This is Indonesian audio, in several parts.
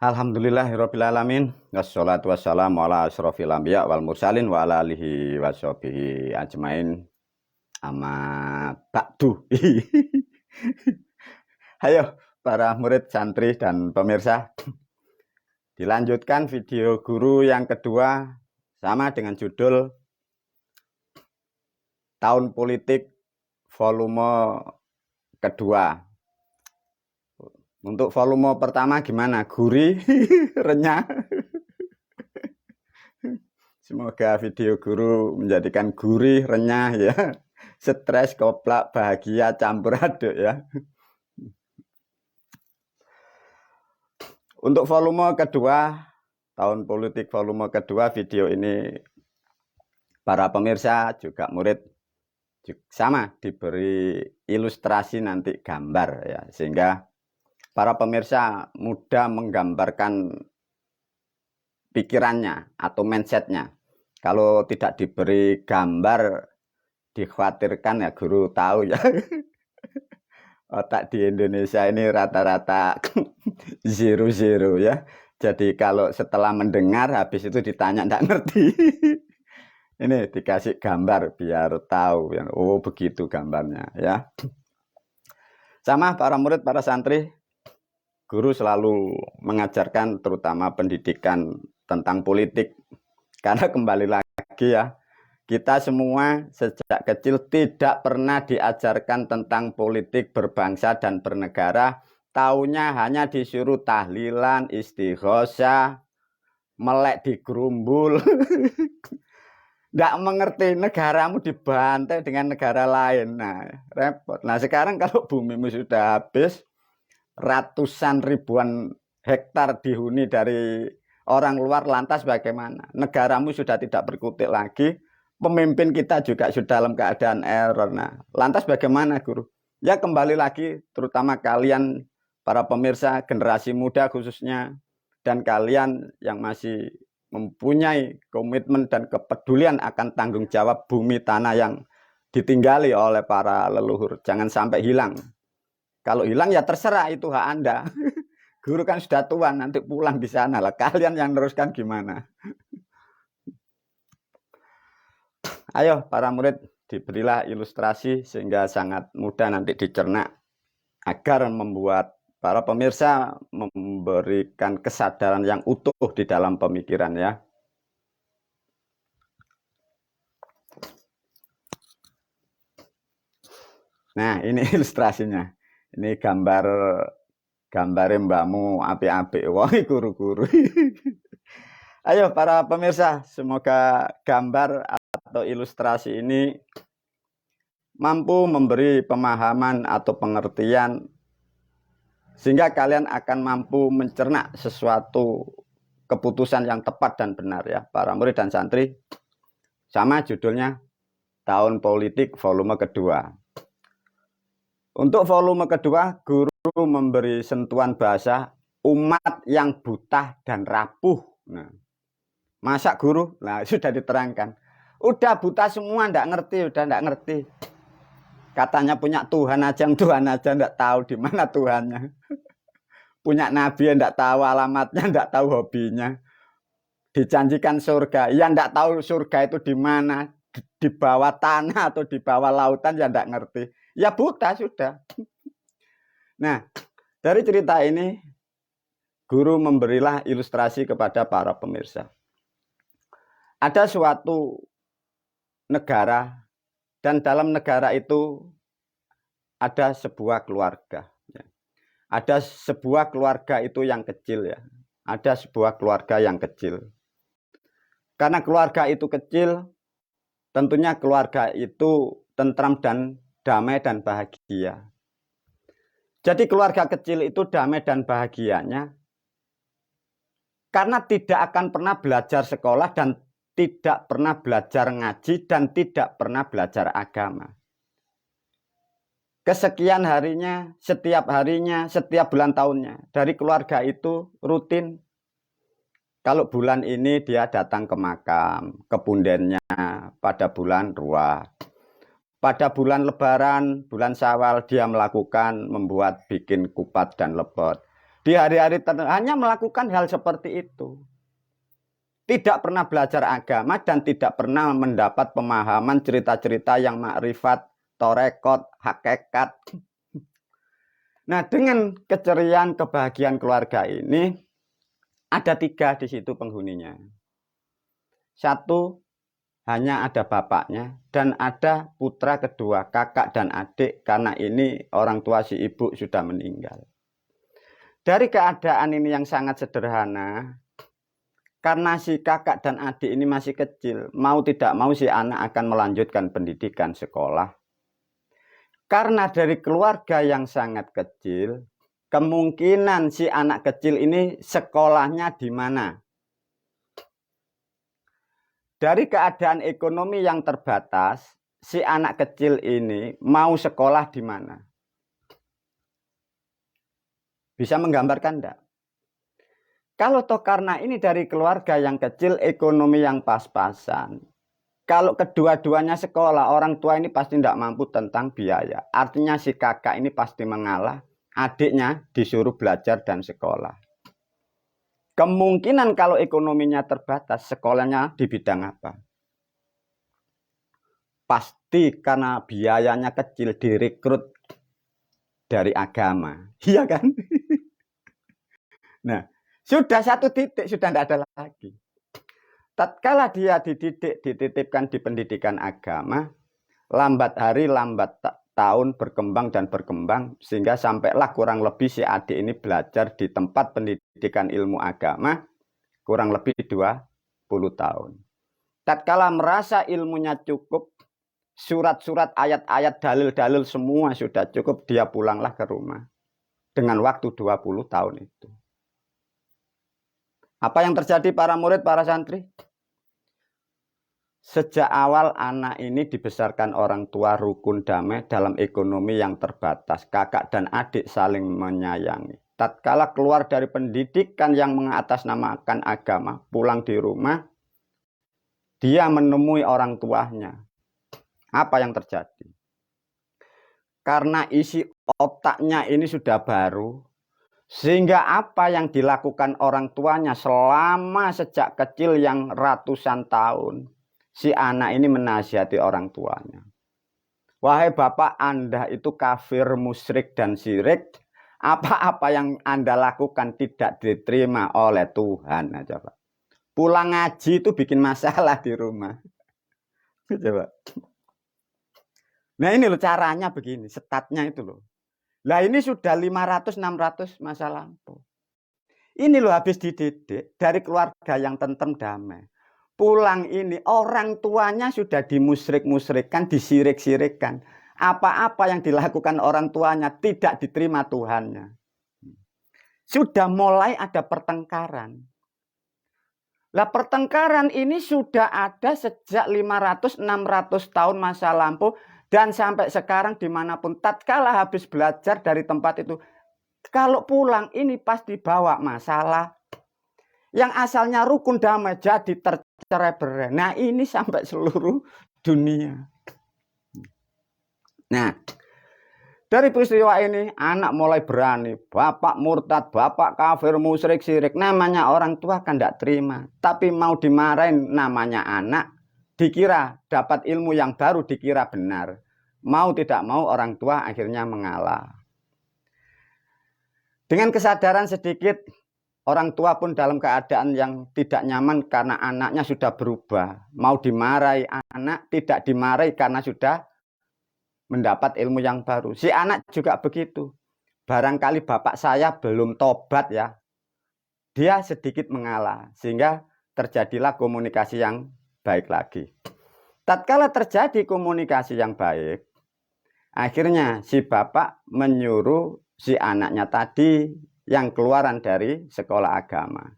Alhamdulillahirabbil alamin. Wassalatu wassalamu ala asyrofil anbiya wal mursalin wa ala alihi washabihi ajmain. Amma ba'du. Ayo para murid, santri dan pemirsa, dilanjutkan video guru yang kedua sama dengan judul Tahun Politik volume kedua. Untuk volume pertama gimana? Gurih, renyah. Semoga video guru menjadikan gurih, renyah ya. Stres, koplak, bahagia, campur aduk ya. Untuk volume kedua, tahun politik volume kedua, video ini para pemirsa juga murid sama diberi ilustrasi nanti gambar ya, sehingga para pemirsa mudah menggambarkan pikirannya atau mindsetnya. Kalau tidak diberi gambar, dikhawatirkan ya guru tahu ya. Otak di Indonesia ini rata-rata zero ya. Jadi kalau setelah mendengar, habis itu ditanya tidak ngerti. Ini dikasih gambar biar tahu ya. Oh begitu gambarnya ya. Sama para murid, para santri, guru selalu mengajarkan terutama pendidikan tentang politik. Karena kembali lagi ya, kita semua sejak kecil tidak pernah diajarkan tentang politik berbangsa dan bernegara. Taunya hanya disuruh tahlilan, istighosah, melek di gerumbul. Nggak mengerti negaramu dibantai dengan negara lain. Nah, repot. Nah, sekarang kalau bumimu sudah habis, ratusan ribuan hektar dihuni dari orang luar, lantas bagaimana? Negaramu sudah tidak berkutik lagi, pemimpin kita juga sudah dalam keadaan error. Nah, lantas bagaimana guru? Ya kembali lagi, terutama kalian para pemirsa, generasi muda khususnya, dan kalian yang masih mempunyai komitmen dan kepedulian akan tanggung jawab bumi tanah yang ditinggali oleh para leluhur. Jangan sampai hilang. Kalau hilang ya terserah, itu hak Anda. Guru kan sudah tua, nanti pulang di sana lah. Kalian yang teruskan gimana? Ayo para murid, diberilah ilustrasi sehingga sangat mudah nanti dicerna agar membuat para pemirsa memberikan kesadaran yang utuh di dalam pemikiran ya. Nah, ini ilustrasinya. Ini gambarnya mbakmu api-api. Wah, guru-guru. Ayo para pemirsa, semoga gambar atau ilustrasi ini mampu memberi pemahaman atau pengertian sehingga kalian akan mampu mencerna sesuatu keputusan yang tepat dan benar ya, para murid dan santri. Sama judulnya Tahun Politik volume kedua. Untuk volume kedua, guru memberi sentuhan bahasa umat yang buta dan rapuh. Nah, masa guru? Nah, sudah diterangkan. Udah buta semua, enggak ngerti, udah enggak ngerti. Katanya punya Tuhan aja, enggak tahu di mana Tuhannya. Punya nabi, enggak tahu alamatnya, enggak tahu hobinya. Dijanjikan surga, ya enggak tahu surga itu di mana, di bawah tanah atau di bawah lautan, ya enggak ngerti. Ya buta sudah. Nah, dari cerita ini, guru memberilah ilustrasi kepada para pemirsa. Ada suatu negara, dan dalam negara itu ada sebuah keluarga. Ada sebuah keluarga itu yang kecil ya. Ada sebuah keluarga yang kecil. Karena keluarga itu kecil, tentunya keluarga itu tentram dan damai dan bahagia. Jadi keluarga kecil itu damai dan bahagianya karena tidak akan pernah belajar sekolah dan tidak pernah belajar ngaji dan tidak pernah belajar agama. Kesekian harinya, setiap bulan tahunnya, dari keluarga itu rutin. Kalau bulan ini dia datang ke makam, ke pundennya pada bulan Ruah. Pada bulan Lebaran, bulan Syawal, dia melakukan membuat bikin kupat dan lepet. Di hari-hari tertentu hanya melakukan hal seperti itu. Tidak pernah belajar agama dan tidak pernah mendapat pemahaman cerita-cerita yang makrifat, torekot, hakikat. Nah, dengan keceriaan kebahagiaan keluarga ini, ada 3 di situ penghuninya. 1, hanya ada bapaknya dan ada putra kedua, kakak dan adik, karena ini orang tua si ibu sudah meninggal. Dari keadaan ini yang sangat sederhana, karena si kakak dan adik ini masih kecil, mau tidak mau si anak akan melanjutkan pendidikan sekolah. Karena dari keluarga yang sangat kecil, kemungkinan si anak kecil ini sekolahnya di mana? Dari keadaan ekonomi yang terbatas, si anak kecil ini mau sekolah di mana? Bisa menggambarkan enggak? Kalau toh karena ini dari keluarga yang kecil, ekonomi yang pas-pasan. Kalau kedua-duanya sekolah, orang tua ini pasti tidak mampu tentang biaya. Artinya si kakak ini pasti mengalah, adiknya disuruh belajar dan sekolah. Kemungkinan kalau ekonominya terbatas, sekolahnya di bidang apa? Pasti karena biayanya kecil, direkrut dari agama. Iya kan? Nah, sudah 1 titik, sudah tidak ada lagi. Tatkala dia dididik, dititipkan di pendidikan agama, lambat hari, lambat tahun berkembang dan berkembang, sehingga sampailah kurang lebih si adik ini belajar di tempat pendidikan ilmu agama, kurang lebih 20 tahun. Tatkala merasa ilmunya cukup, surat-surat, ayat-ayat, dalil-dalil semua sudah cukup, dia pulanglah ke rumah. Dengan waktu 20 tahun itu. Apa yang terjadi para murid, para santri? Sejak awal anak ini dibesarkan orang tua rukun damai dalam ekonomi yang terbatas. Kakak dan adik saling menyayangi. Tatkala keluar dari pendidikan yang mengatasnamakan agama, pulang di rumah, dia menemui orang tuanya. Apa yang terjadi? Karena isi otaknya ini sudah baru, sehingga apa yang dilakukan orang tuanya selama sejak kecil yang ratusan tahun, si anak ini menasihati orang tuanya. Wahai bapak, Anda itu kafir, musyrik, dan syirik. Apa-apa yang Anda lakukan tidak diterima oleh Tuhan. Nah, coba. Pulang ngaji itu bikin masalah di rumah. Coba. Nah ini loh caranya begini, statnya itu loh. Lah ini sudah 500-600 masa lampau. Ini loh habis dididik dari keluarga yang tentrem damai. Pulang ini orang tuanya sudah dimusyrik-musyrikkan, disirik-sirikkan. Apa-apa yang dilakukan orang tuanya tidak diterima Tuhannya. Sudah mulai ada pertengkaran. Lah pertengkaran ini sudah ada sejak 500-600 tahun masa lampau. Dan sampai sekarang dimanapun, tatkala habis belajar dari tempat itu, kalau pulang ini pasti bawa masalah. Yang asalnya rukun damai jadi tercerai-berai. Nah ini sampai seluruh dunia. Nah dari peristiwa ini anak mulai berani. Bapak murtad, bapak kafir, musyrik, syirik. Namanya orang tua kan tidak terima. Tapi mau dimarahin namanya anak. Dikira dapat ilmu yang baru, dikira benar. Mau tidak mau orang tua akhirnya mengalah. Dengan kesadaran sedikit, orang tua pun dalam keadaan yang tidak nyaman karena anaknya sudah berubah. Mau dimarahi anak, tidak dimarahi karena sudah mendapat ilmu yang baru. Si anak juga begitu. Barangkali bapak saya belum tobat ya. Dia sedikit mengalah. Sehingga terjadilah komunikasi yang baik lagi. Tatkala terjadi komunikasi yang baik, akhirnya si bapak menyuruh si anaknya tadi yang keluaran dari sekolah agama.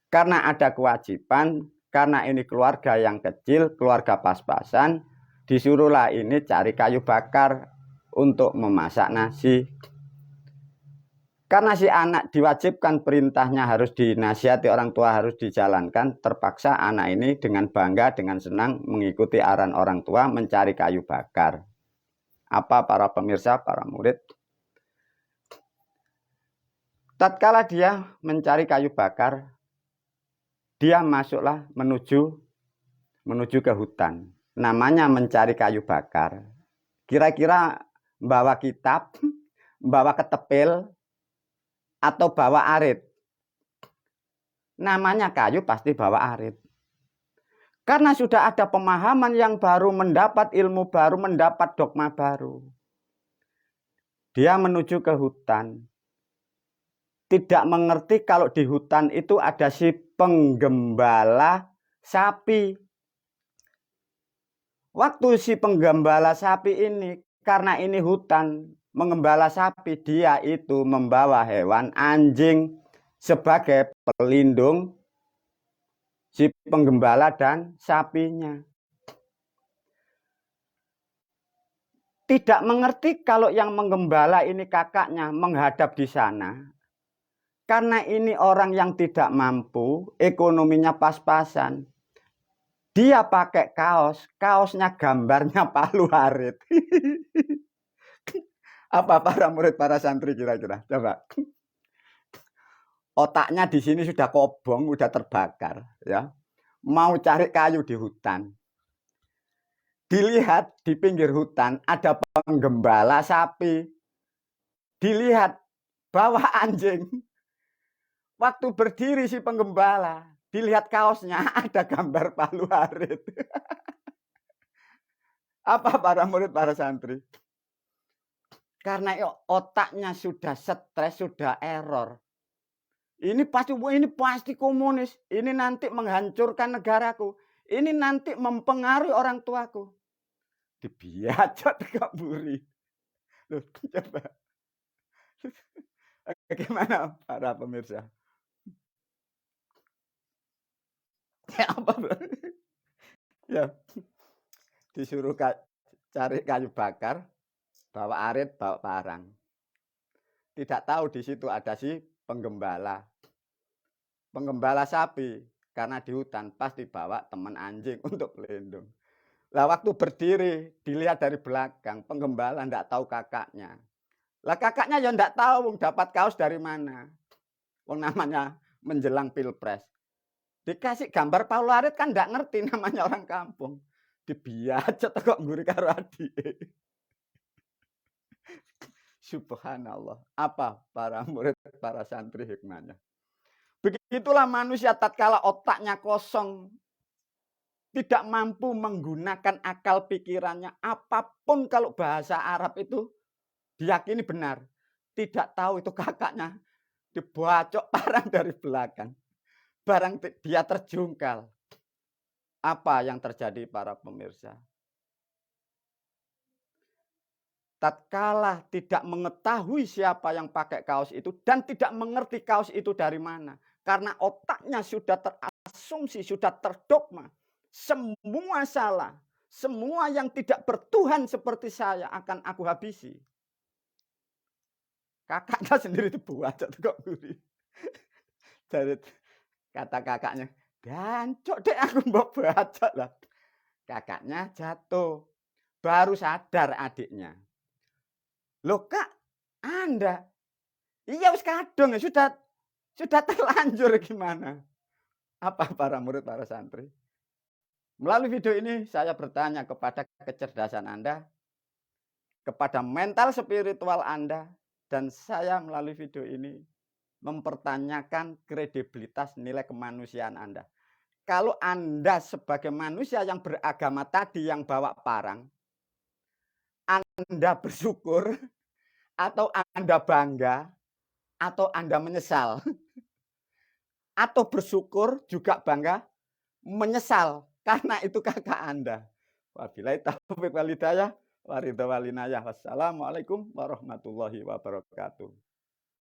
Karena ada kewajiban, karena ini keluarga yang kecil, keluarga pas-pasan, disuruhlah ini cari kayu bakar untuk memasak nasi. Karena si anak diwajibkan perintahnya harus dinasihati orang tua, harus dijalankan, terpaksa anak ini dengan bangga, dengan senang mengikuti arahan orang tua mencari kayu bakar. Apa para pemirsa, para murid? Tatkala dia mencari kayu bakar, dia masuklah menuju ke hutan. Namanya mencari kayu bakar. Kira-kira bawa kitab, bawa ketepil, atau bawa arit. Namanya kayu pasti bawa arit. Karena sudah ada pemahaman yang baru, mendapat ilmu baru, mendapat dogma baru. Dia menuju ke hutan. Tidak mengerti kalau di hutan itu ada si penggembala sapi. Waktu si penggembala sapi ini, karena ini hutan, mengembala sapi, dia itu membawa hewan anjing sebagai pelindung si penggembala dan sapinya. Tidak mengerti kalau yang menggembala ini kakaknya menghadap di sana. Karena ini orang yang tidak mampu, ekonominya pas-pasan. Dia pakai kaos, kaosnya gambarnya Palu Arit. Apa para murid, para santri kira-kira? Coba. Otaknya di sini sudah kobong, sudah terbakar, ya. Mau cari kayu di hutan. Dilihat di pinggir hutan ada penggembala sapi. Dilihat bawa anjing. Waktu berdiri si penggembala, dilihat kaosnya ada gambar Palu Arit. Apa para murid, para santri? Karena otaknya sudah stres, sudah error. Ini pasti komunis. Ini nanti menghancurkan negaraku. Ini nanti mempengaruhi orang tuaku. Dibiacot kaburi. Loh, coba. Bagaimana para pemirsa? Apa? Ya, disuruh cari kayu bakar, bawa arit, bawa parang. Tidak tahu di situ ada si penggembala sapi, karena di hutan pasti bawa teman anjing untuk pelindung. Lah waktu berdiri dilihat dari belakang, penggembala enggak tahu kakaknya. Lah kakaknya ya enggak tahu dapat kaos dari mana. Wong namanya menjelang Pilpres. Dikasih gambar Palu Arit kan enggak ngerti, namanya orang kampung. Dibiacet kok nguri karo adike. Subhanallah. Apa para murid, para santri hikmahnya? Begitulah manusia tatkala otaknya kosong, tidak mampu menggunakan akal pikirannya. Apapun kalau bahasa Arab itu diyakini benar. Tidak tahu itu kakaknya dibacok parang dari belakang. Barang dia terjungkal. Apa yang terjadi para pemirsa? Tatkala tidak mengetahui siapa yang pakai kaos itu dan tidak mengerti kaos itu dari mana. Karena otaknya sudah terasumsi, sudah terdogma. Semua salah, semua yang tidak bertuhan seperti saya akan aku habisi. Kakaknya sendiri dibuat kok gurih. Dari kata kakaknya, "Gancok dek aku mau baca lah." Kakaknya jatuh. Baru sadar adiknya. "Loh Kak, Anda?" "Iya wis kadung ya, sudah terlanjur gimana?" Apa para murid, para santri? Melalui video ini saya bertanya kepada kecerdasan Anda, kepada mental spiritual Anda, dan saya melalui video ini mempertanyakan kredibilitas nilai kemanusiaan Anda. Kalau Anda sebagai manusia yang beragama tadi yang bawa parang, Anda bersyukur atau Anda bangga atau Anda menyesal? Atau bersyukur juga bangga, menyesal karena itu kakak Anda. Wabillahi taufiq wal hidayah. Wassalamualaikum warahmatullahi wabarakatuh.